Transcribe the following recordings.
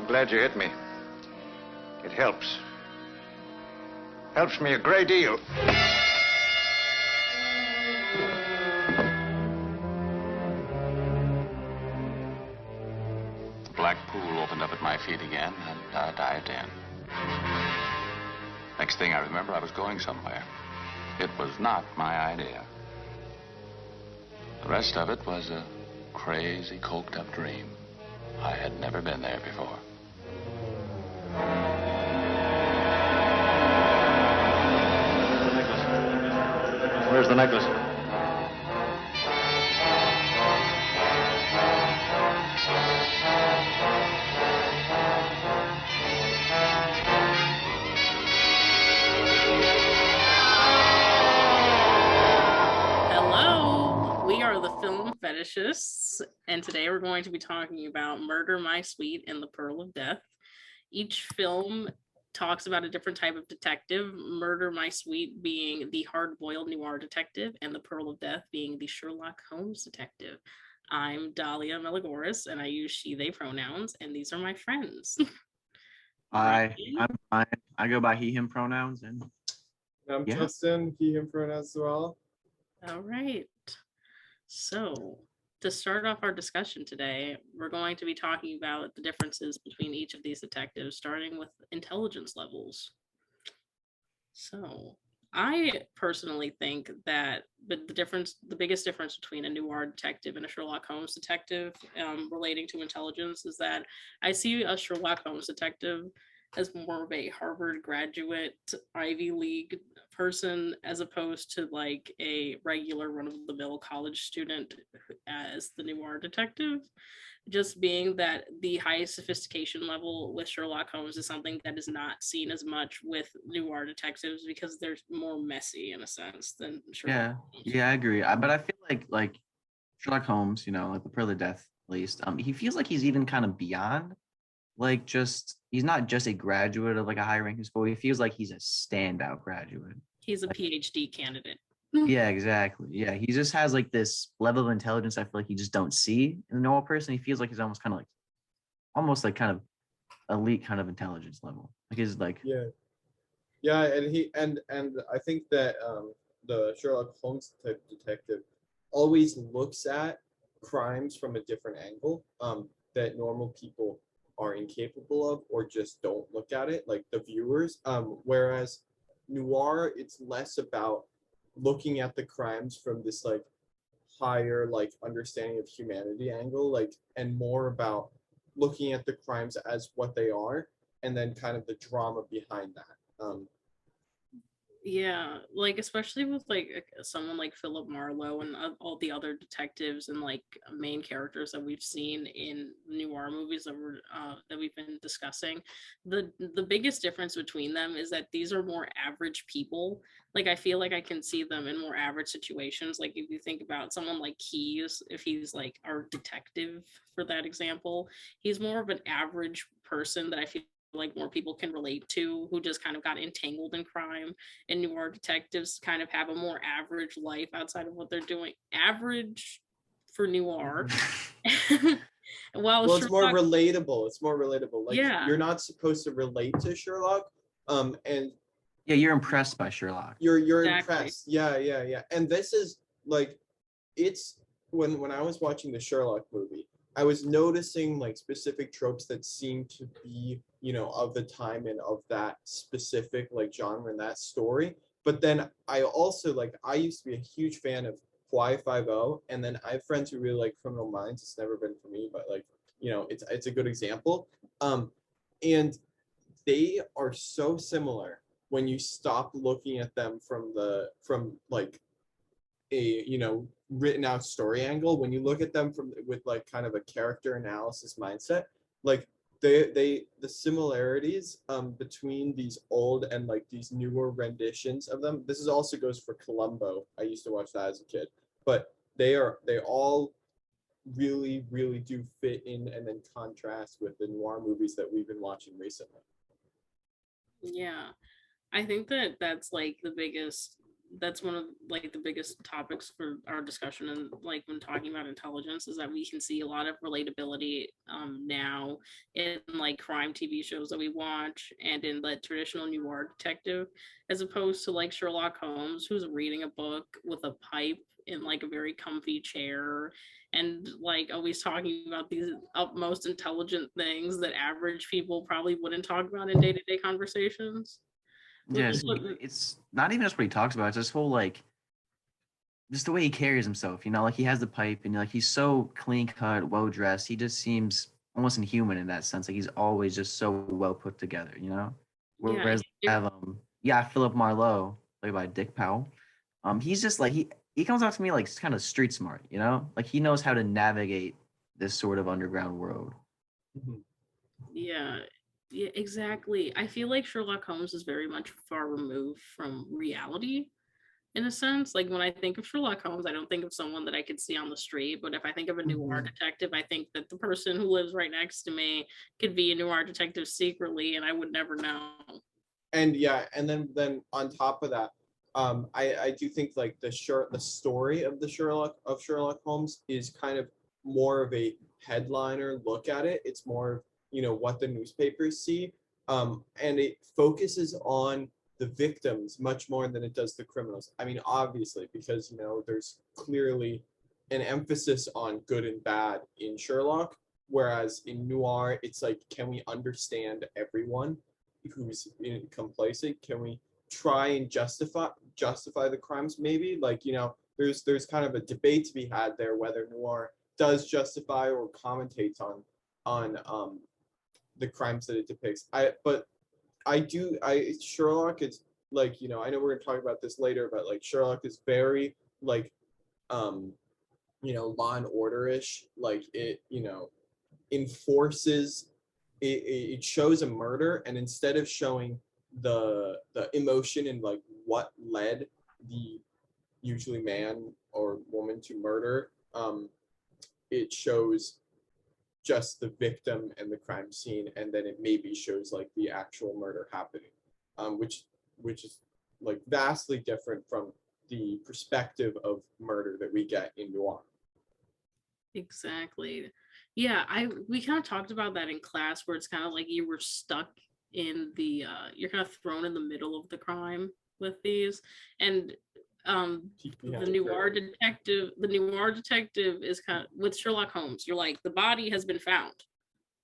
I'm glad you hit me. It helps. Helps me a great deal. The black pool opened up at my feet again, and I dived in. Next thing I remember, I was going somewhere. It was not my idea. The rest of it was a crazy, coked-up dream. I had never been there before. Where's the necklace? Hello, we are the Film Fetishists, and today we're going to be talking about Murder, My Sweet, and the Pearl of Death. Each film talks about a different type of detective, Murder, My Sweet being the hard-boiled noir detective, and the Pearl of Death being the Sherlock Holmes detective. I'm Dahlia Melagoris, and I use she, they pronouns, and these are my friends. I'm fine. I go by he, him pronouns. And I'm Justin, he, him pronouns as well. All right. So, to start off our discussion today, we're going to be talking about the differences between each of these detectives, starting with intelligence levels. So, I personally think that the biggest difference between a noir detective and a Sherlock Holmes detective relating to intelligence is that I see a Sherlock Holmes detective as more of a Harvard graduate, Ivy League person, as opposed to like a regular run-of-the-mill college student as the noir detective. Just being that the high sophistication level with Sherlock Holmes is something that is not seen as much with noir detectives because they're more messy in a sense than Sherlock Holmes. Yeah, I agree. But I feel like Sherlock Holmes, like the Pearl of Death, at least, he feels like he's even kind of beyond, like, just he's not just a graduate of like a high ranking school. He feels like he's a standout graduate. He's a PhD candidate. Yeah, exactly. Yeah, he just has like this level of intelligence I feel like you just don't see in a normal person. He feels like he's almost kind of kind of elite kind of intelligence level. Like he's like and I think that the Sherlock Holmes type detective always looks at crimes from a different angle that normal people are incapable of or just don't look at it, like the viewers. Whereas noir, it's less about looking at the crimes from this like higher like understanding of humanity angle, like, and more about looking at the crimes as what they are and then kind of the drama behind that. Yeah, like especially with like someone like Philip Marlowe and all the other detectives and like main characters that we've seen in noir movies that we've been discussing, the biggest difference between them is that these are more average people. Like I feel like I can see them in more average situations. Like if you think about someone like Keyes, if he's like our detective for that example, he's more of an average person that I feel like more people can relate to, who just kind of got entangled in crime, and noir detectives kind of have a more average life outside of what they're doing. Average for noir. Well, it's more relatable. It's more relatable. Like, yeah, you're not supposed to relate to Sherlock, and yeah, you're impressed by Sherlock. You're exactly. impressed. Yeah. And this is like, it's when I was watching the Sherlock movie, I was noticing like specific tropes that seem to be, of the time and of that specific like genre and that story. But then I also I used to be a huge fan of Hawaii Five-0, and then I have friends who really like Criminal Minds. It's never been for me, but it's a good example. And they are so similar when you stop looking at them from like a written out story angle. When you look at them with like kind of a character analysis mindset, like the similarities between these old and like these newer renditions of them. This is also goes for Columbo. I used to watch that as a kid, but they all really do fit in and then contrast with the noir movies that we've been watching recently. Yeah, I think that that's like the biggest that's one of like the biggest topics for our discussion, and like when talking about intelligence, is that we can see a lot of relatability now in like crime TV shows that we watch and in the traditional noir detective, as opposed to like Sherlock Holmes, who's reading a book with a pipe in like a very comfy chair and like always talking about these utmost intelligent things that average people probably wouldn't talk about in day-to-day conversations. Yes, it's not even just what he talks about. It's this whole like, just the way he carries himself. You know, like he has the pipe, and like he's so clean cut, well dressed. He just seems almost inhuman in that sense. Like he's always just so well put together. You know, Yeah, whereas we have Philip Marlowe, played by Dick Powell. He's just like he comes out to me like kind of street smart. You know, like he knows how to navigate this sort of underground world. Mhm. yeah, yeah, exactly. I feel like Sherlock Holmes is very much far removed from reality in a sense. Like when I think of Sherlock Holmes, I don't think of someone that I could see on the street. But if I think of a noir Mhm. detective, I think that the person who lives right next to me could be a noir detective secretly, and I would never know. And yeah, and then on top of that, I do think like the story of the Sherlock Holmes is kind of more of a headliner look at it. It's more, what the newspapers see, and it focuses on the victims much more than it does the criminals. I mean, obviously, because there's clearly an emphasis on good and bad in Sherlock, whereas in noir, it's like, can we understand everyone who's complacent? Can we try and justify the crimes? Maybe, like, there's kind of a debate to be had there whether noir does justify or commentates on the crimes that it depicts. I Sherlock is like, I know we're gonna talk about this later, but like Sherlock is very like um Law and Order-ish. Like it, enforces it shows a murder, and instead of showing the emotion and like what led the usually man or woman to murder, it shows just the victim and the crime scene, and then it maybe shows like the actual murder happening, which is like vastly different from the perspective of murder that we get in noir. Exactly. Yeah, I we kind of talked about that in class where it's kind of like you were stuck in the you're kind of thrown in the middle of the crime with these. And the noir detective is kind of with Sherlock Holmes. You're like the body has been found.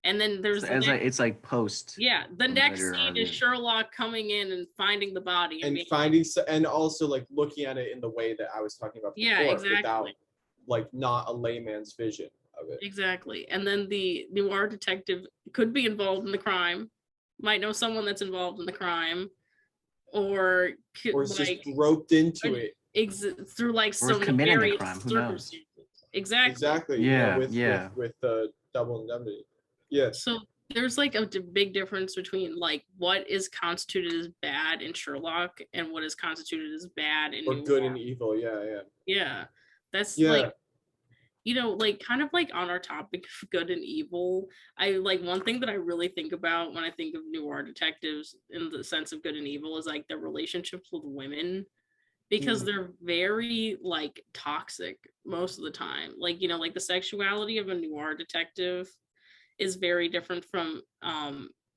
And then there's the As next, it's like post yeah, the the next murder scene or is the Sherlock coming in and finding the body and And being finding and also like looking at it in the way that I was talking about yeah, before, exactly. without like not a layman's vision of it. Exactly. And then the noir detective could be involved in the crime, might know someone that's involved in the crime, or Or it's just roped into it. through like or is some committing a nefarious crime. Who knows? circumstances. Exactly. Exactly. Yeah, With yeah. the double indemnity. Yeah. So there's like a big difference between like what is constituted as bad in Sherlock and what is constituted as bad in Or noir. good and evil. Yeah, yeah. Yeah. That's Yeah. like like kind of like on our topic of good and evil, I like one thing that I really think about when I think of noir detectives in the sense of good and evil is like their relationships with women, because they're very like toxic most of the time. Like, like the sexuality of a noir detective is very different from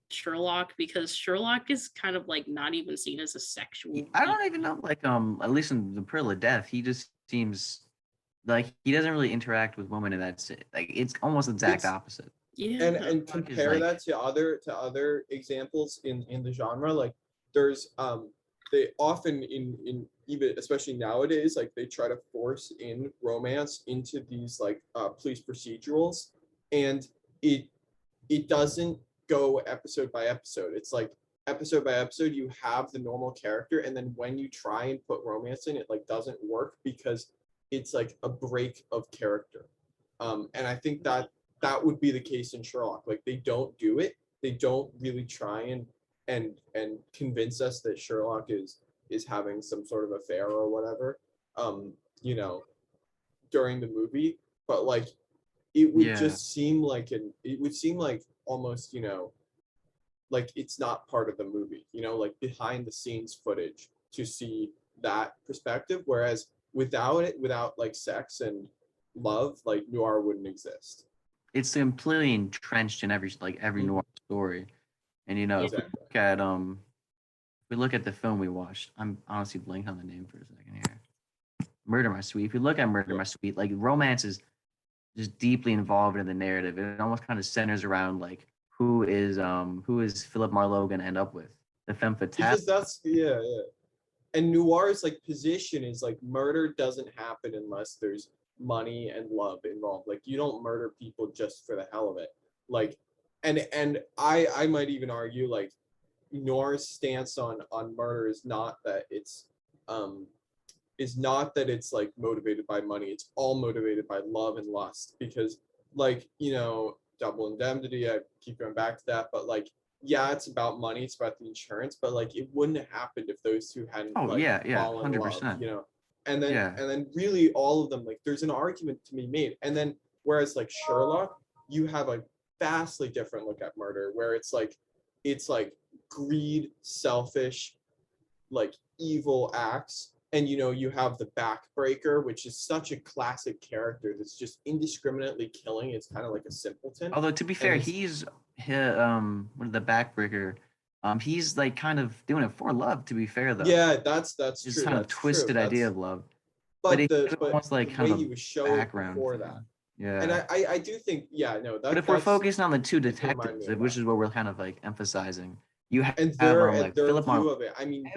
Sherlock, because Sherlock is kind of like not even seen as a sexual I don't even know. Like at least in the Pearl of Death, he just seems like he doesn't really interact with women, and that's it. Like it's almost the exact opposite. yeah. And compare that to other examples in the genre. Like there's they often in even especially nowadays, like they try to force in romance into these like police procedurals, and it doesn't go episode by episode. It's like episode by episode you have the normal character, and then when you try and put romance in, it like doesn't work because it's like a break of character. And I think that would be the case in Sherlock. Like they don't do it. They don't really try and convince us that Sherlock is having some sort of affair or whatever. You know, during the movie, but like it would just seem like it would seem like almost, like it's not part of the movie, like behind the scenes footage to see that perspective, whereas without like sex and love, like noir wouldn't exist. It's completely entrenched in every noir story. And if we Exactly. look at the film we watched, I'm honestly blanking on the name for a second here. Murder My Sweet. If you look at Murder My Sweet, like romance is just deeply involved in the narrative. It almost kind of centers around like who is Philip Marlowe gonna end up with? The femme fatale. Because that's yeah. And noir's like position is like murder doesn't happen unless there's money and love involved. Like you don't murder people just for the hell of it. Like and I might even argue like noir's stance on murder is not that it's like motivated by money. It's all motivated by love and lust. Because like, double indemnity, I keep going back to that, but like yeah, it's about money, it's about the insurance, but like it wouldn't have happened if those two hadn't yeah, fallen in love, 100%. And then Yeah. and then really all of them, like there's an argument to be made. And then whereas like Sherlock, you have a vastly different look at murder where it's like greed, selfish, like evil acts. And you have the backbreaker, which is such a classic character that's just indiscriminately killing. It's kind of like a simpleton. Although to be fair, And he's the backbreaker. He's like kind of doing it for love. To be fair, though, yeah, that's it's true. kind of That's twisted true. idea of love. But it's the almost like the kind way of he was showed background before thing. that. Yeah. And I do think, yeah, no, But if we're that's focusing on the two remind me detectives, of which that. is what we're kind of like emphasizing, you have And their like their Philip view Marlowe. of it. I mean,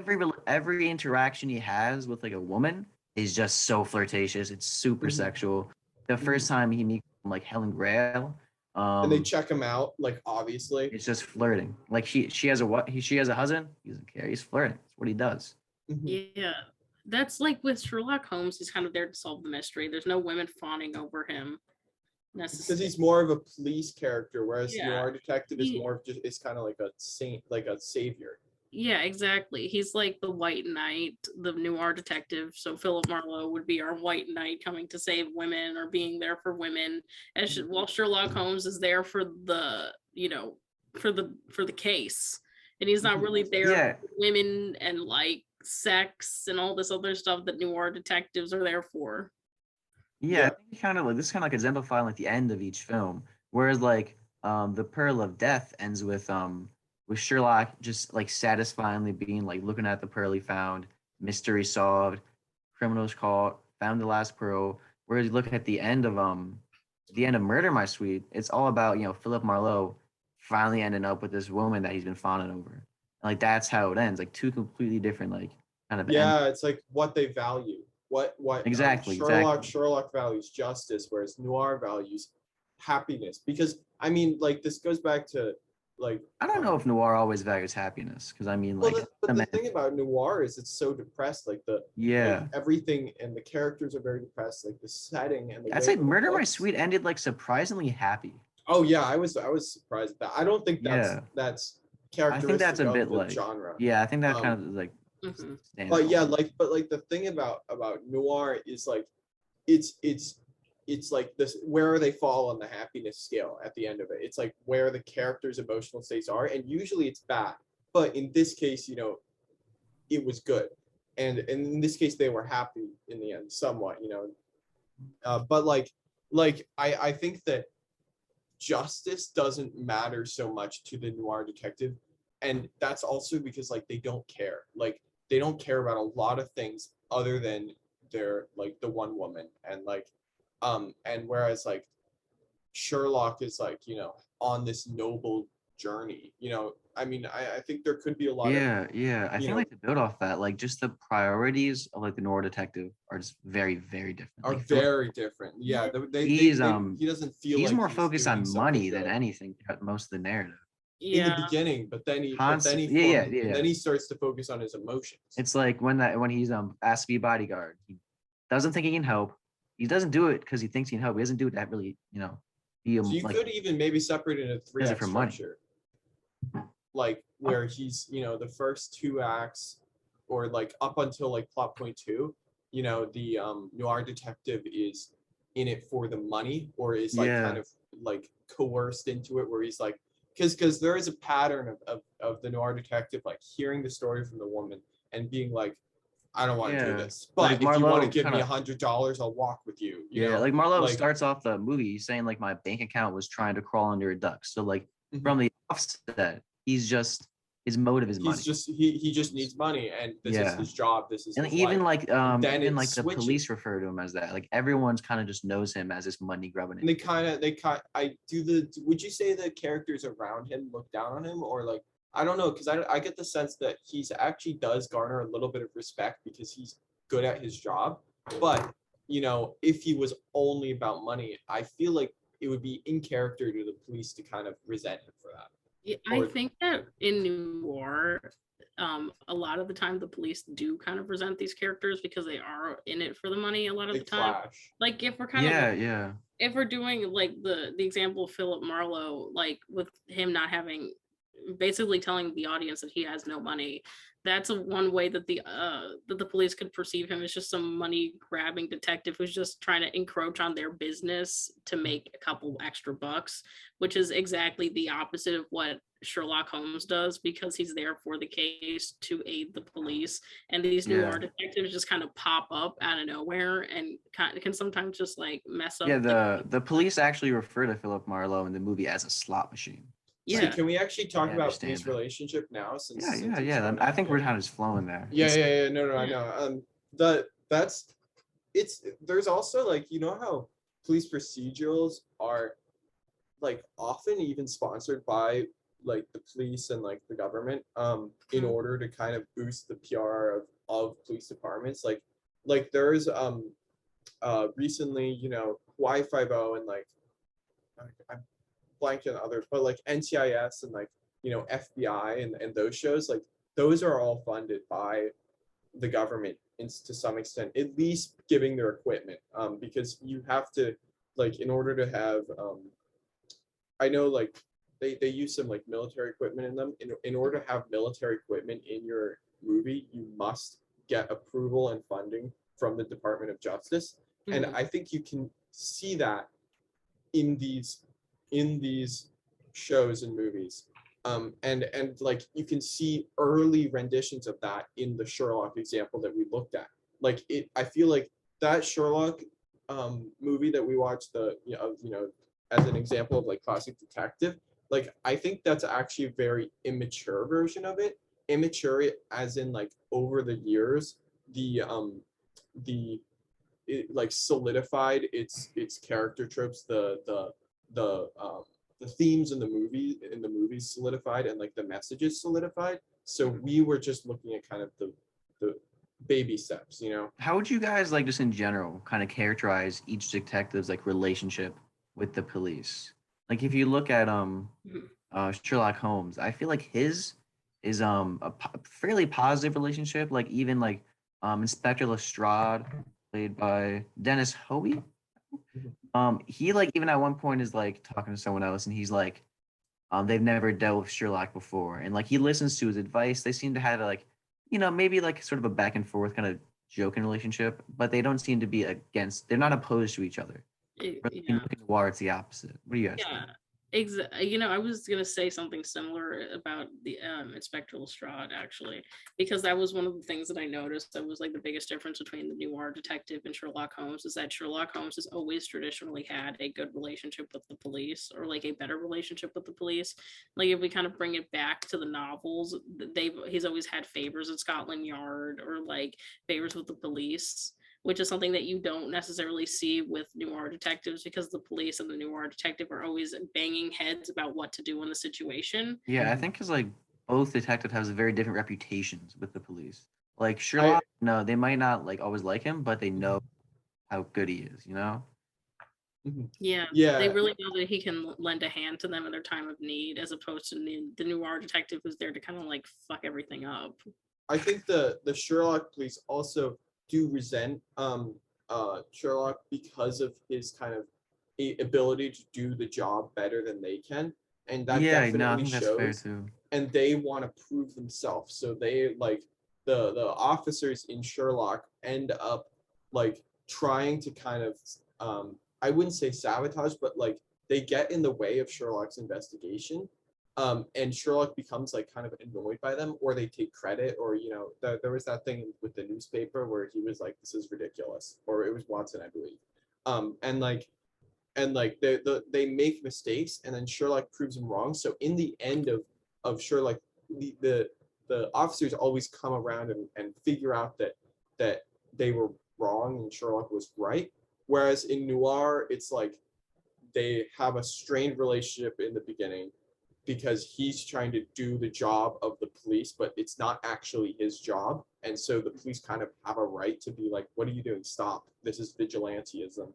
Every interaction he has with like a woman is just so flirtatious. It's super Mhm. sexual. The first time he meets like Helen Grail, and they check him out, like obviously. it's just flirting. Like she has a husband. He doesn't care. He's flirting. That's what he does. Mhm. Yeah. That's like with Sherlock Holmes, he's kind of there to solve the mystery. There's no women fawning over him Because necessarily. he's more of a police character, whereas Yeah. noir detective is He- more of just it's kind of like a saint, like a savior. Yeah, exactly. He's like the white knight, the noir detective. So Philip Marlowe would be our white knight coming to save women or being there for women. While Sherlock Holmes is there for the, for the case. And he's not really there Yeah. for women and like sex and all this other stuff that noir detectives are there for. Yeah, Yeah. I think kind of like this kind of like exemplifying like the end of each film. Whereas like the Pearl of Death ends with Sherlock just like satisfyingly being like looking at the pearl he found, mystery solved, criminals caught, found the last pearl. Whereas you look at the end of Murder My Sweet, it's all about, Philip Marlowe finally ending up with this woman that he's been fawning over. And like that's how it ends. Like two completely different like kind of Yeah, it's like what they value. What Exactly. Sherlock values justice, whereas noir values happiness. Because I mean, like this goes back to like I don't know if noir always values happiness because I mean well, like but the thing about noir is it's so depressed. Like yeah. like everything and the characters are very depressed. Like the setting and the I'd way say it Murder My looks. Sweet ended like surprisingly happy. Oh yeah, I was surprised at that. I don't think Yeah. that's I characteristic think that's a of bit the like genre. yeah, I think that Um, kind of like Mhm. stands But for yeah, it. like the thing about noir is like it's like this where they fall on the happiness scale at the end of it. It's like where the characters' emotional states are, and usually it's bad. But in this case, it was good, and in this case, they were happy in the end, somewhat. But I think that justice doesn't matter so much to the noir detective, and that's also because like they don't care. Like they don't care about a lot of things other than their like the one woman and whereas like Sherlock is like on this noble journey. I mean, I think there could be a lot of Yeah. I think like to build off that, like just the priorities of like the noir detective are just very, very different. are Like very different. Yeah, He's, he doesn't feel he's like more focused doing on something money good than anything throughout most of the narrative. in the Yeah. beginning, but then he Yeah. and then he starts to focus on his emotions. It's like when he's asked to be a bodyguard, he doesn't think he can help. He doesn't do it because he thinks he can help. He doesn't do it that really, be So you like could even maybe separate it into three does it act for money. structure, like where he's the first two acts, or like up until like plot point 2, the noir detective is in it for the money, or is like Yeah. kind of like coerced into it, where he's like because there is a pattern of the noir detective like hearing the story from the woman and being like, I don't want to do Yeah. this, but Like if you want to Marlowe give me kinda- $100, I'll walk with you. You Yeah, know? like Marlowe Like, starts off the movie saying like my bank account was trying to crawl under a duck. So like Mhm. from the offset, he's just his motive is money. he just needs money, and this is Yeah. his job. This is And his even life. like then even it like the switches. police refer to him as that. Like everyone's kind of just knows him as this money grubbing. And would you say the characters around him look down on him, or like, I don't know, because I get the sense that he's actually does garner a little bit of respect because he's good at his job. But, you know, if he was only about money, I feel like it would be in character to the police to kind of resent him for that. Yeah, I think that in noir, a lot of the time the police do kind of resent these characters because they are in it for the money a lot of They the time. clash. Like if we're kind Yeah, of yeah. if we're doing like the example of Philip Marlowe, like with him not having, basically telling the audience that he has no money, that's one way that the police could perceive him as just some money grabbing detective who's just trying to encroach on their business to make a couple extra bucks, which is exactly the opposite of what Sherlock Holmes does, because he's there for the case to aid the police, and these Yeah. noir detectives just kind of pop up out of nowhere and can sometimes just like mess up. Yeah, the police actually refer to Philip Marlowe in the movie as a slot machine. So Yeah. can we actually talk I about understand police that. relationship now? Since Yeah, since yeah, it's yeah. running- I think we're kind of just flowing there. Yeah, It's- yeah, yeah. No, I Yeah. know. There's also, like, you know how police procedurals are like often even sponsored by like the police and like the government in Mhm. order to kind of boost the PR of police departments. Like there's recently, you know, Y50 and like I'm blanking on others, but like NCIS and like, you know, FBI and those shows, like those are all funded by the government to some extent, at least giving their equipment, because you have to, like, in order to have I know like they use some like military equipment in them. In order to have military equipment in your movie, you must get approval and funding from the Department of Justice. And Mhm. I think you can see that in these shows and movies. And like you can see early renditions of that in the Sherlock example that we looked at. Like I feel like that Sherlock movie that we watched, as an example of like classic detective, like I think that's actually a very immature version of it. Immature as in like over the years, the it like solidified its character tropes, the themes in the movies solidified, and like the messages solidified. So we were just looking at kind of the baby steps, you know. How would you guys like just in general kind of characterize each detective's like relationship with the police? Like if you look at Mhm. Sherlock Holmes, I feel like his is fairly positive relationship. Like even like Inspector Lestrade, played by Dennis Hobie. He like even at one point is like talking to someone else, and he's like, they've never dealt with Sherlock before, and like he listens to his advice. They seem to have like, you know, maybe like sort of a back and forth kind of joking relationship, but they don't seem to be against. They're not opposed to each other. For Yeah. Looking Noir, it's the opposite. What do you guys Yeah, think? You know, I was gonna say something similar about the Inspector Lestrade, actually, because that was one of the things that I noticed that was like the biggest difference between the noir detective and Sherlock Holmes, is that Sherlock Holmes has always traditionally had a good relationship with the police, or like a better relationship with the police. Like if we kind of bring it back to the novels, he's always had favors at Scotland Yard, or like favors with the police, which is something that you don't necessarily see with noir detectives, because the police and the noir detective are always banging heads about what to do in the situation. Yeah, I Mhm. think because like both detectives have very different reputations with the police. Like I Sherlock, no, they might not like always like him, but they know how good he is. You know? Mhm. Yeah, they Yeah, really know that he can lend a hand to them in their time of need, as opposed to the noir detective who's there to kind of like fuck everything up. I think the Sherlock police also do resent Sherlock because of his kind of ability to do the job better than they can, and that Yeah, no, I definitely think that's fair shows. too. And they want to prove themselves, so they like the officers in Sherlock end up like trying to kind of I wouldn't say sabotage, but like they get in the way of Sherlock's investigation, And Sherlock becomes like kind of annoyed by them, or they take credit, or there was that thing with the newspaper where he was like, "This is ridiculous," or it was Watson, I believe. And they make mistakes, and then Sherlock proves them wrong. So in the end of Sherlock, the officers always come around and figure out that they were wrong and Sherlock was right. Whereas in Noir, it's like they have a strained relationship in the beginning because he's trying to do the job of the police, but it's not actually his job. And so the police kind of have a right to be like, "What are you doing? Stop. This is vigilantism."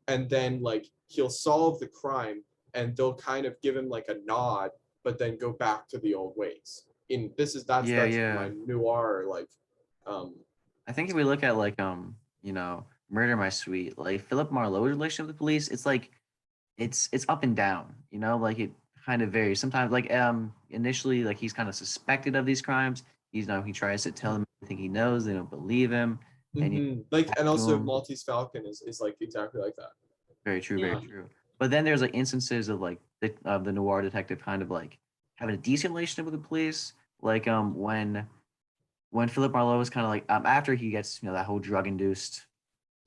And then like he'll solve the crime and they'll kind of give him like a nod, but then go back to the old ways. That's my Noir like. I think if we look at like Murder My Sweet, like Philip Marlowe's relationship with the police, it's like it's up and down, like it kind of varies. Sometimes like initially like he's kind of suspected of these crimes. He tries to tell them everything he knows, they don't believe him. And and also Maltese Falcon is like exactly like that. Very true, very true. But then there's like instances of like the noir detective kind of like having a decent relationship with the police, like when Philip Marlowe is kind of like after he gets that whole drug induced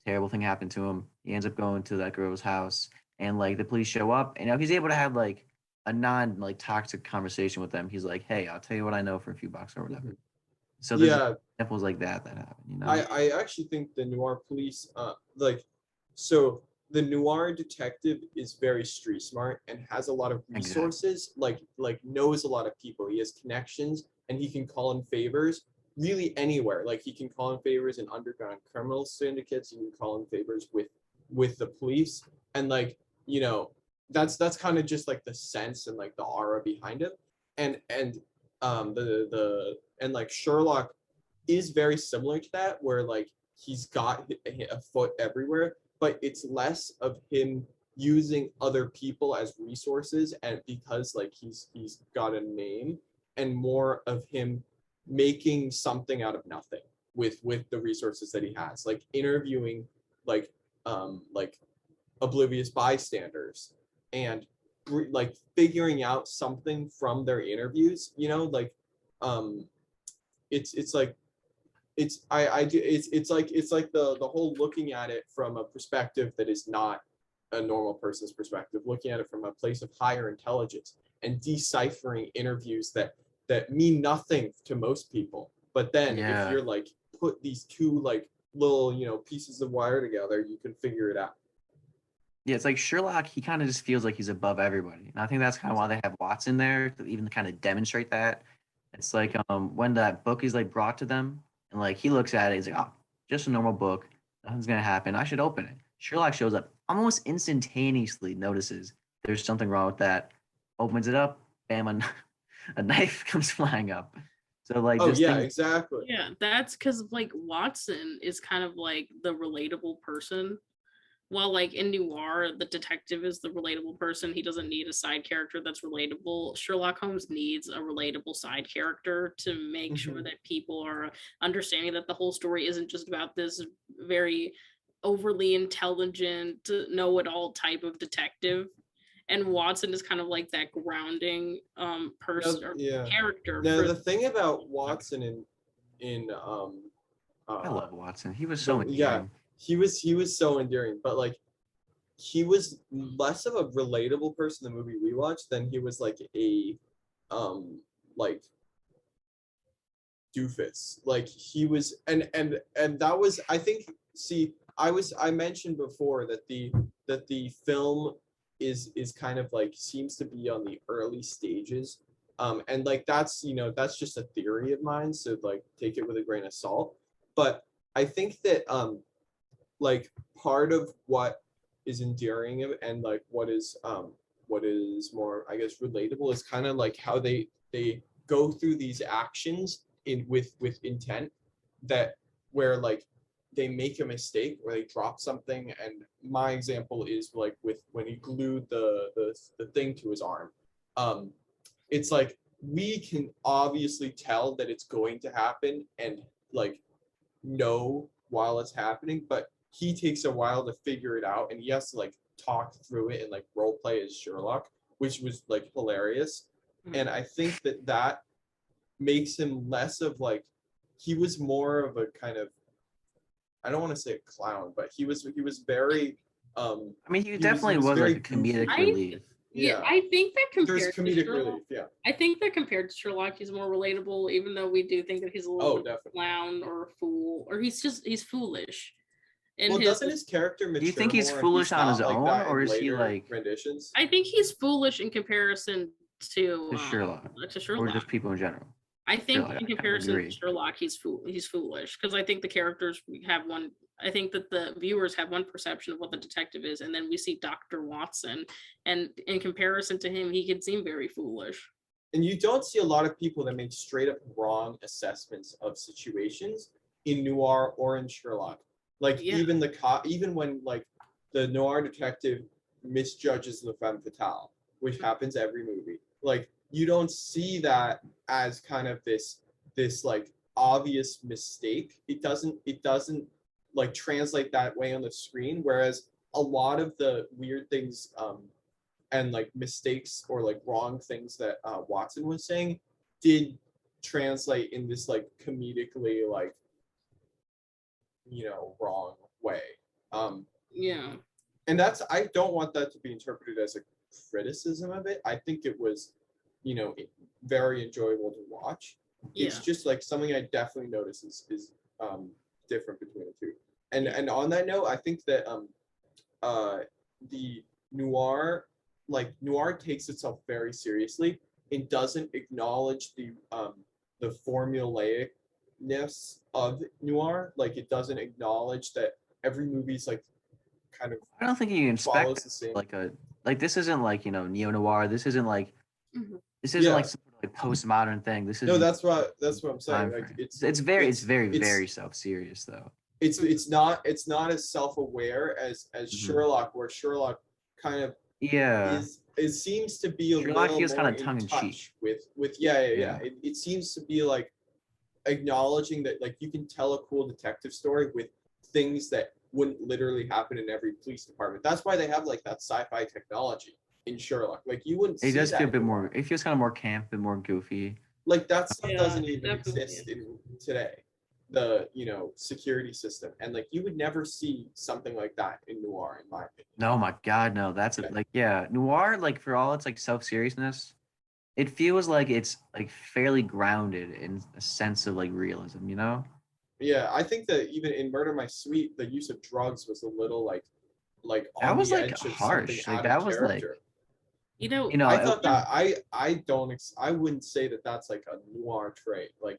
terrible thing happened to him, he ends up going to that girl's house, and like the police show up, and he's able to have like a non like toxic conversation with them. He's like, "Hey, I'll tell you what I know for a few bucks or whatever." So there's examples like that happen. I actually think the noir police so the noir detective is very street smart and has a lot of resources, like knows a lot of people. He has connections and he can call in favors really anywhere. Like he can call in favors in underground criminal syndicates, he can call in favors with the police, and that's kind of just like the sense and like the aura behind him. And like Sherlock is very similar to that, where like he's got a foot everywhere, but it's less of him using other people as resources and because like he's got a name, and more of him making something out of nothing with the resources that he has, like interviewing like oblivious bystanders and like figuring out something from their interviews, it's like it's like the whole looking at it from a perspective that is not a normal person's perspective, looking at it from a place of higher intelligence and deciphering interviews that mean nothing to most people. But then if you're like put these two like little pieces of wire together, you can figure it out. Yeah, it's like Sherlock, he kind of just feels like he's above everybody. And I think that's kind of why they have Watson there to even kind of demonstrate that. It's like when that book is like brought to them and like he looks at it, he's like, "Oh, just a normal book. Nothing's gonna happen. I should open it." Sherlock shows up, almost instantaneously notices there's something wrong with that, opens it up, bam, a knife comes flying up. So like exactly. Yeah, that's because like Watson is kind of like the relatable person. While like in Noir, the detective is the relatable person. He doesn't need a side character that's relatable. Sherlock Holmes needs a relatable side character to make sure that people are understanding that the whole story isn't just about this very overly intelligent, know-it-all type of detective. And Watson is kind of like that grounding person or character. Now the thing about Watson I love Watson. He was so endearing. He was so endearing, but like he was less of a relatable person in the movie we watched than he was like a like doofus. Like he was and that was, I think, I mentioned before that the film is kind of like seems to be on the early stages. And like that's just a theory of mine, so like take it with a grain of salt. But I think that like part of what is endearing and like what is more, I guess, relatable is kind of like how they go through these actions with intent, that where like they make a mistake or they drop something. And my example is like with when he glued the thing to his arm. It's like we can obviously tell that it's going to happen and like know while it's happening, but he takes a while to figure it out, and he has to like talk through it and like role play as Sherlock. which was like hilarious. And I think that makes him less of like, he was more of a kind of, I don't want to say a clown, but he was very I mean, he he definitely was very like a comedic goofy. relief. Yeah, I think that There's compared to comedic Sherlock, relief, yeah. I think that compared to Sherlock, he's more relatable, even though we do think that he's a little bit of a Definitely. clown or a fool, or he's foolish. And Well, doesn't his character mature Do you think he's more and foolish on his not like own, that or in is he later like renditions? I think he's foolish in comparison to Sherlock, to or Sherlock. just people in general? I think Sherlock, in I kind of comparison to agree. Sherlock, he's foolish because I think the characters have one. I think that the viewers have one perception of what the detective is, and then we see Dr. Watson, and in comparison to him, he can seem very foolish. And you don't see a lot of people that make straight up wrong assessments of situations in noir or in Sherlock. Like Yeah. even when like the noir detective misjudges the femme fatale, which happens every movie. Like you don't see that as kind of this like obvious mistake. It doesn't like translate that way on the screen. Whereas a lot of the weird things and like mistakes or like wrong things that Watson was saying did translate in this like comedically like wrong way. Yeah. And I don't want that to be interpreted as a criticism of it. I think it was very enjoyable to watch. It's Yeah. just like something I definitely notice is different between the two. And on that note, I think that the noir takes itself very seriously and doesn't acknowledge the formulaicness of noir. Like it doesn't acknowledge that every movie's like kind of I don't think you can follows expect the same. like this isn't like neo noir. This isn't like Mhm. this isn't Yeah. like some sort of like postmodern thing. This is No, that's what I'm saying. time Like frame. it's very self serious though. it's not as self-aware as Mhm. Sherlock, where Sherlock kind of Yeah, it seems to be a Sherlock little feels more kind of in tongue in touch cheek. with yeah. Yeah. It seems to be like acknowledging that like you can tell a cool detective story with things that wouldn't literally happen in every police department. That's why they have like that sci-fi technology in Sherlock. Like you wouldn't It see does that feel a bit anymore. more. It feels kind of more camp and more goofy. Like that stuff Yeah, doesn't it even definitely exist in today. The security system, and like you would never see something like that in noir, in my opinion. No, my God, no. That's Yeah. Noir. Like for all its like self seriousness, it feels like it's like fairly grounded in a sense of like realism. Yeah, I think that even in Murder My Sweet, the use of drugs was a little like That on was the like edge of something harsh. Like out of that was like character. I I thought that I wouldn't say that that's like a noir trait. Like,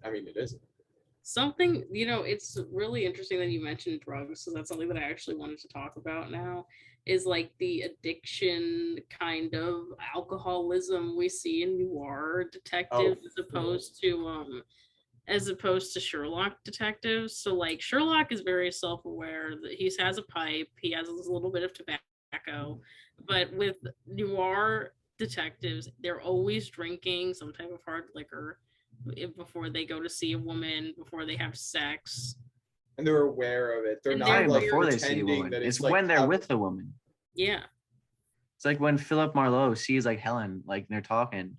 I mean, it isn't. something it's really interesting that you mentioned drugs, so that's something that I actually wanted to talk about now, is like the addiction kind of alcoholism we see in noir detectives as opposed to Sherlock detectives. So like Sherlock is very self-aware that he has a pipe, he has a little bit of tobacco, but with noir detectives, they're always drinking some type of hard liquor before they go to see a woman, before they have sex. And they're aware of it. They're And not they're like before they see a pretending woman. that It's like when they're how- with the woman. Yeah. It's like when Philip Marlowe sees like Helen, like they're talking,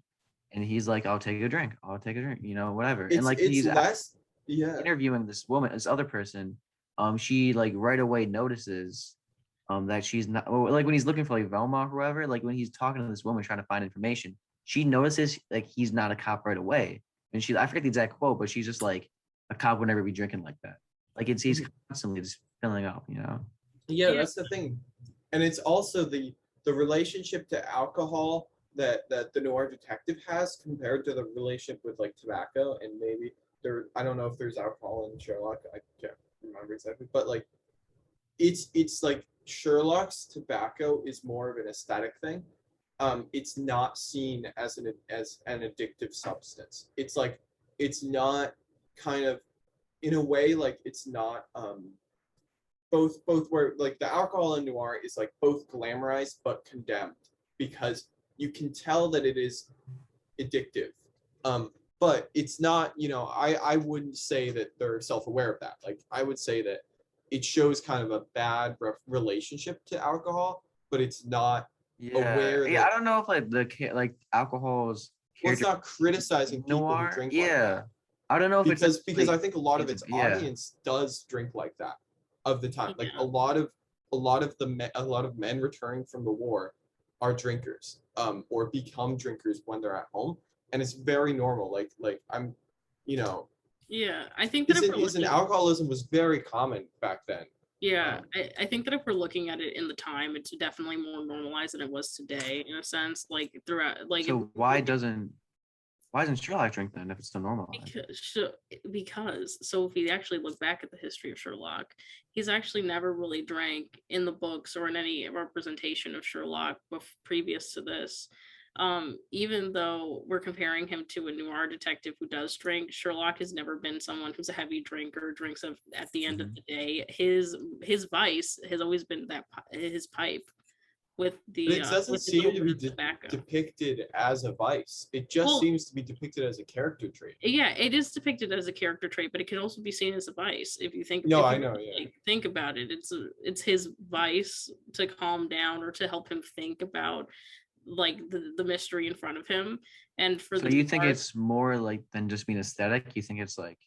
and he's like, "I'll take a drink. I'll take a drink." Whatever. And like it's he's less interviewing this woman, this other person. She like right away notices, that she's not like when he's looking for like Velma or whoever. Like when he's talking to this woman trying to find information, she notices like he's not a cop right away, and I forget the exact quote, but she's just like, "A cop would never be drinking like that." Like he's constantly just filling up. Yeah, that's the thing. And it's also the relationship to alcohol that the noir detective has compared to the relationship with like tobacco, and maybe I don't know if there's alcohol in Sherlock. I can't remember exactly, but like it's like Sherlock's tobacco is more of an aesthetic thing. It's not seen as an addictive substance. It's like it's not kind of in a way like it's not both where like the alcohol in noir is like both glamorized but condemned because you can tell that it is addictive. But it's not, I wouldn't say that they're self-aware of that. Like I would say that it shows kind of a bad relationship to alcohol, but it's not aware Yeah, that, I don't know if like like alcohol's well, it's character not criticizing people who noir. drink like Yeah, that. I don't know if it's Because I like think a lot of it's its yeah. audience does drink like that of the time. Like Yeah. a lot of men returning from the war are drinkers, or become drinkers when they're at home, and it's very normal. Like I'm, you know, Yeah, I think that if we're isn't looking, alcoholism was very common back then. yeah, I think that if we're looking at it in the time, it's definitely more normalized than it was today, in a sense. Like throughout, like if So why doesn't Sherlock drink then if it's still normalized? because if we actually look back at the history of Sherlock, he's actually never really drank in the books or in any representation of Sherlock previous to this. Even though we're comparing him to a noir detective who does drink, Sherlock has never been someone who's a heavy drinker, drinks at the end of the day. His vice has always been his pipe with But it doesn't with a seem little to bit be of tobacco. depicted as a vice. It just Well, seems to be depicted as a character trait. yeah, it is depicted as a character trait, but it can also be seen as a vice if you think. No, if I you know, yeah. like, think about it. It's his vice to calm down or to help him think about like the mystery in front of him. And for So the you think noir, it's more like than just being aesthetic? You think it's like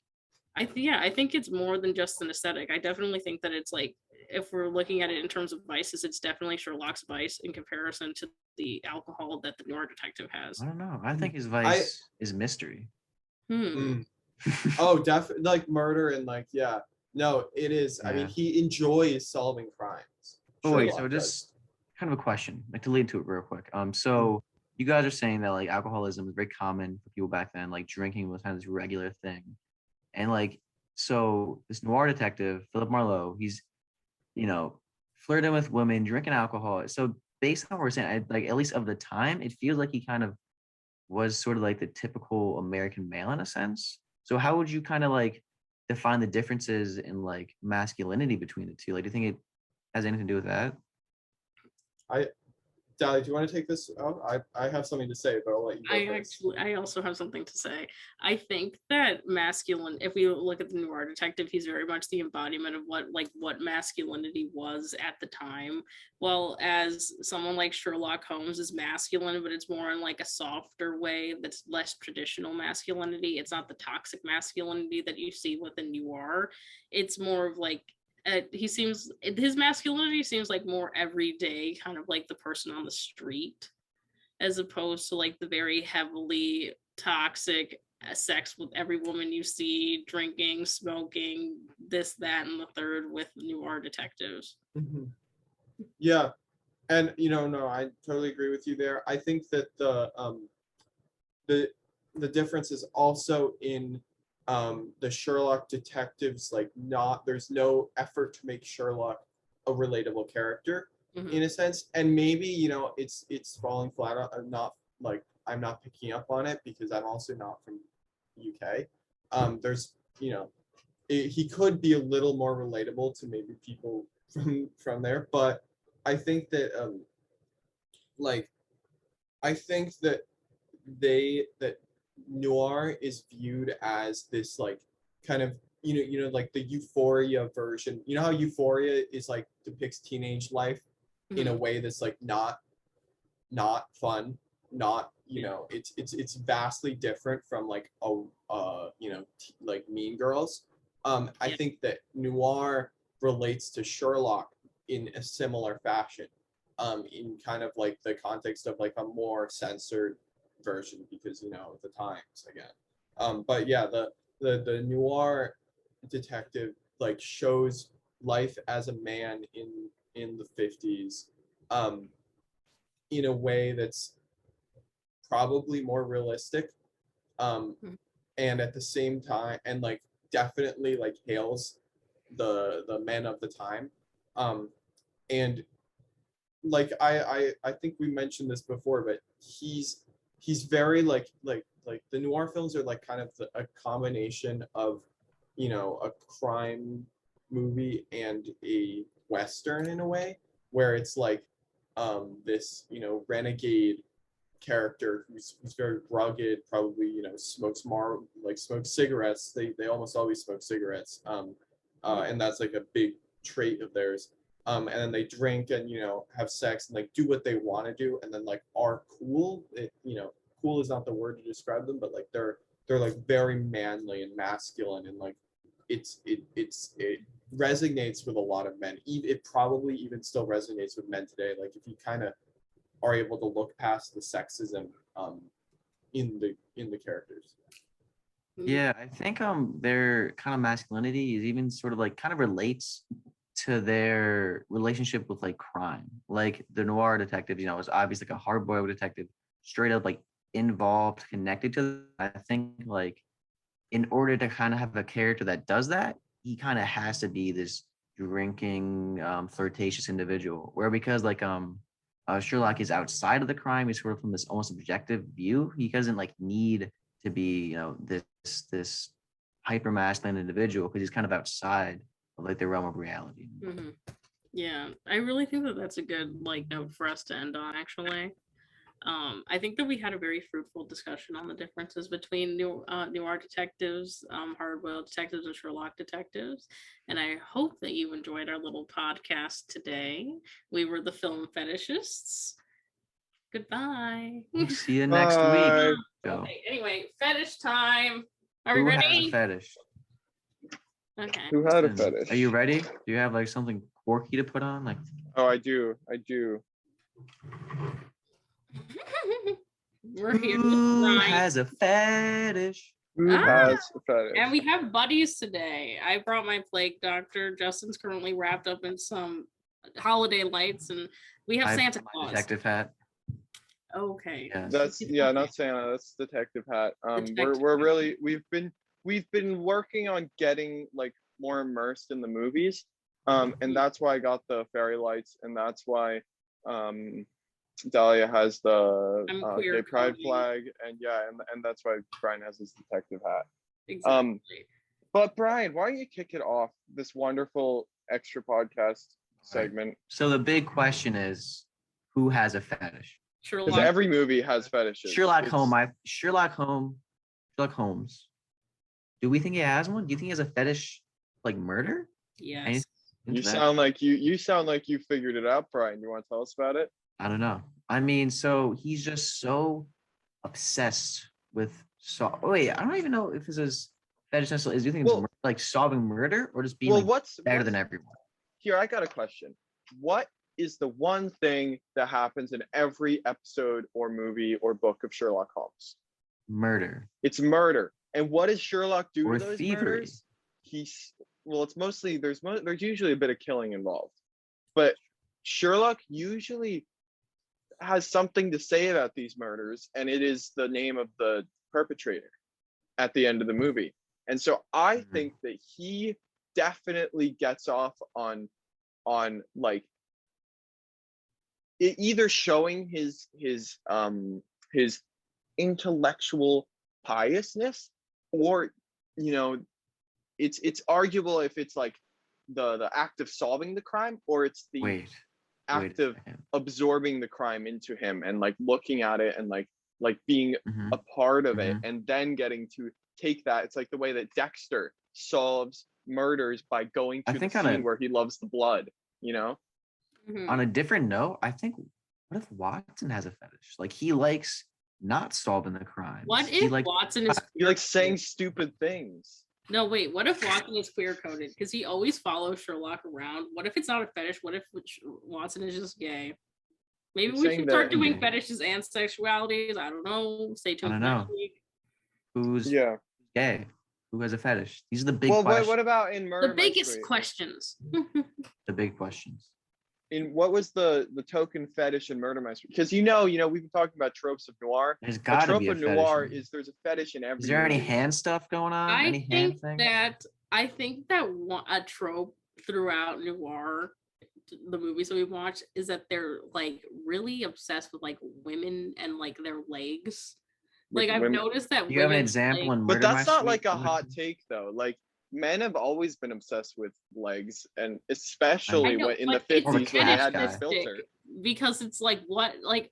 I think it's more than just an aesthetic. I definitely think that it's like, if we're looking at it in terms of vices, it's definitely Sherlock's vice in comparison to the alcohol that the noir detective has. I don't know. I think his I vice is mystery. mm, oh, definitely like murder and like yeah. No, it is. I mean, Yeah. he enjoys solving crimes. Oh wait, so Sherlock does. just kind of a question, like to lead to it real quick. Mm. So you guys are saying that like alcoholism was very common for people back then, like drinking was kind of this regular thing. And like so this noir detective, Philip Marlowe, he's, you know, flirting with women, drinking alcohol. So based on what we're saying, like at least of the time, it feels like he kind of was sort of like the typical American male in a sense. So how would you kind of like define the differences in like masculinity between the two? Like, do you think it has anything to do with that? I Dally, do you want to take this out? I have something to say, but I'll let you go first. I also have something to say. I think that masculine, if we look at the noir detective, he's very much the embodiment of what masculinity was at the time. Well, as someone like Sherlock Holmes is masculine, but it's more in like a softer way that's less traditional masculinity. It's not the toxic masculinity that you see with a noir. It's more of like, his masculinity seems like more everyday, kind of like the person on the street, as opposed to like the very heavily toxic sex with every woman you see, drinking, smoking, this, that, and the third with noir detectives. Mhm. Yeah, and no, I totally agree with you there. I think that the the difference is also in the Sherlock detectives, like not there's no effort to make Sherlock a relatable character Mhm. in a sense, and maybe it's falling flat out. I'm not picking up on it because I'm also not from UK. There's he could be a little more relatable to maybe people from there, but I think that like I think that that noir is viewed as this like kind of like the Euphoria version. You know how Euphoria is like depicts teenage life in a Mhm. way that's like not fun, not it's vastly different from like like Mean Girls. I Yeah. think that noir relates to Sherlock in a similar fashion, in kind of like the context of like a more censored version because the times again. But yeah, the noir detective like shows life as a man in the 50s, um, in a way that's probably more realistic, Mhm. and at the same time, and like definitely like hails the men of the time, um, and like I think we mentioned this before, but he's very like the noir films are like kind of a combination of a crime movie and a western in a way, where it's like this renegade character who's very rugged, probably smokes cigarettes. They almost always smoke cigarettes, and that's like a big trait of theirs. and then they drink and have sex and like do what they want to do, and then like are cool. Cool is not the word to describe them, but like they're like very manly and masculine, and like it resonates with a lot of men. It probably even still resonates with men today. Like if you kind of are able to look past the sexism in the characters. Yeah, I think their kind of masculinity is even sort of like kind of relates to their relationship with like crime. Like the noir detective, is obviously like a hard-boiled detective, straight up like involved, connected to them. I think like in order to kind of have a character that does that, he kind of has to be this drinking, flirtatious individual. Where because like Sherlock is outside of the crime, he's sort of from this almost objective view. He doesn't like need to be, this hyper masculine individual because he's kind of outside of like the realm of reality. Mm-hmm. Yeah, I really think that that's a good like note for us to end on. Actually, I think that we had a very fruitful discussion on the differences between noir detectives, hard-boiled detectives, and Sherlock detectives, and I hope that you enjoyed our little podcast today. We were the Film Fetishists. Goodbye. See you next week. Okay. Anyway, fetish time. Are we Who ready? has a fetish? Okay. Who had a fetish? Are you ready? Do you have like something quirky to put on? Like, Oh, I do. We're here. who Right. has a fetish? Who has a fetish? And we have buddies today. I brought my plague doctor. Justin's currently wrapped up in some holiday lights, and we have Santa my Claus. detective hat. Okay. Yeah. That's not Santa. That's detective hat. We're really we've been working on getting like more immersed in the movies, and that's why I got the fairy lights, and that's why Dahlia has the gay pride flag, and that's why Brian has his detective hat. Exactly. But Brian, why don't you kick it off, this wonderful extra podcast segment? So the big question is, who has a fetish? Because every movie has fetishes. Sherlock Holmes. Do we think he has one? Do you think he has a fetish like murder? Yes. You sound like you figured it out, Brian. You want to tell us about it? I don't know. I mean, so he's just so obsessed with wait, I don't even know if this is fetish necessarily. Do you think it's like solving murder or just being better than everyone? Here, I got a question. What is the one thing that happens in every episode or movie or book of Sherlock Holmes? Murder. It's murder. And what does Sherlock do with those thievery. murders? It's mostly there's usually a bit of killing involved, but Sherlock usually has something to say about these murders, and it is the name of the perpetrator at the end of the movie. And so I think that he definitely gets off on like either showing his intellectual piousness, or it's arguable if it's like the act of solving the crime, or it's the act of absorbing the crime into him and like looking at it and like being a part of it, and then getting to take that. It's like the way that Dexter solves murders by going to the scene where he loves the blood, On a different note, I think, what if Watson has a fetish? Like he likes not solving the crime. What if Watson is he likes saying stupid things? No, wait, what if Watson is queer coded? Because he always follows Sherlock around. What if it's not a fetish? What if Watson is just gay? Maybe we should start doing fetishes and sexualities. I don't know. Stay tuned next week. Who's gay? Who has a fetish? These are the big questions. What about in Murder The biggest questions. The big questions. In what was the token fetish in Murder Mystery? Because we've been talking about tropes of noir. There's got to be a trope of noir is there's a fetish in every. Is there any hand stuff going on? I think that a trope throughout noir, the movies that we watch, is that they're like really obsessed with like women and like their legs. Like I've noticed that. You have an example in Murder But that's Mystery? not like a hot take though. Like men have always been obsessed with legs, and especially in the 50s when they had this filter. Because it's like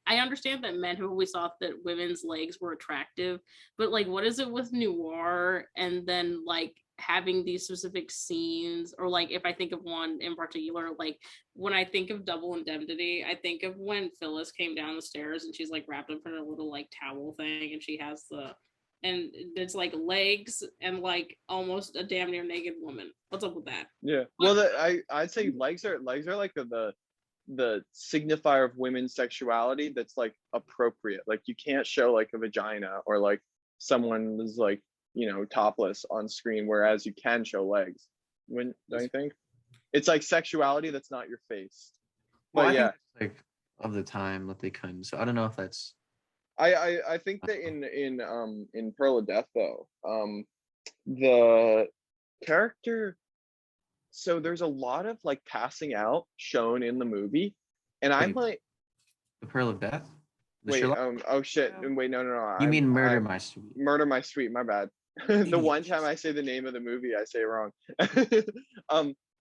I understand that men have always thought that women's legs were attractive, but like what is it with noir and then like having these specific scenes, or like if I think of one in particular, like when I think of Double Indemnity, I think of when Phyllis came down the stairs and she's like wrapped up in a little like towel thing, and she has and it's like legs and like almost a damn near naked woman. What's up with that? Yeah. Well, I'd say legs are like the signifier of women's sexuality that's like appropriate. Like you can't show like a vagina or like someone is like, topless on screen, whereas you can show legs. Don't you think? It's like sexuality that's not your face. Well, But I yeah, think it's, like of the time that they couldn't. So I don't know if that's I think that in Pearl of Death though, the character, so there's a lot of like passing out shown in the movie, and I Wait. might the Pearl of Death. The wait. Sherlock? Oh shit. Wait. No. You mean Murder I'm My Sweet? Murder My Sweet. My bad. The one time I say the name of the movie, I say it wrong.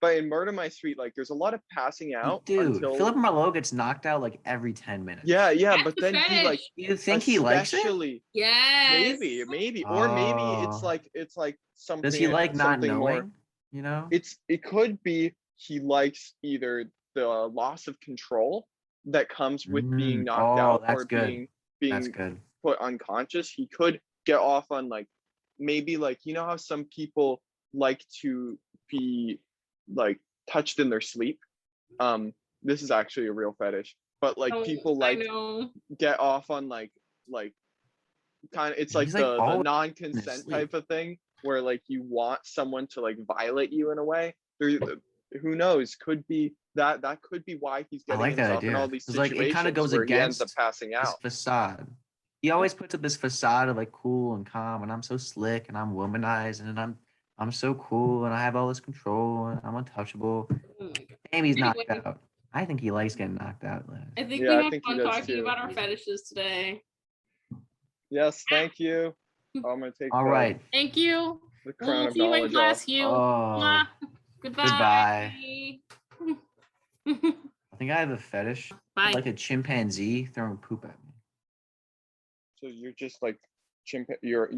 But in Murder My Sweet, like there's a lot of passing out Dude, until Philip Marlowe gets knocked out like every 10 minutes. yeah. That's But the then he like fetish. You think he likes it? especially Yes. maybe or maybe it's Oh. like something. Does he like not something more. knowing? You know? It could be he likes either the loss of control that comes with being knocked out that's or good. That's being good. put unconscious. He could get off on like maybe like how some people like to be like touched in their sleep. This is actually a real fetish, but like Oh, people I like know. get off on like kind of it's like He's, like, the always non-consent sleep. type of thing where like you want someone to like violate you in a way. Who knows? Could be that could be why he's I getting like that himself in idea. all these 'Cause, like, it kind of situations goes where he ends up against passing this out. facade. He always puts up this facade of like cool and calm, and I'm so slick and I'm womanized and I'm so cool and I have all this control and I'm untouchable. Oh my God. Damn, he's knocked Anyway. out. I think he likes getting knocked out. I think Yeah, we I had think he fun does talking too. about our fetishes today. Yes, thank you. I'm gonna take All right. Thank you. the crown We'll of see you in knowledge class, off. Hugh. Oh, Mwah. Goodbye. I think I have a fetish. Bye. Like a chimpanzee throwing poop at me. So you're just like you are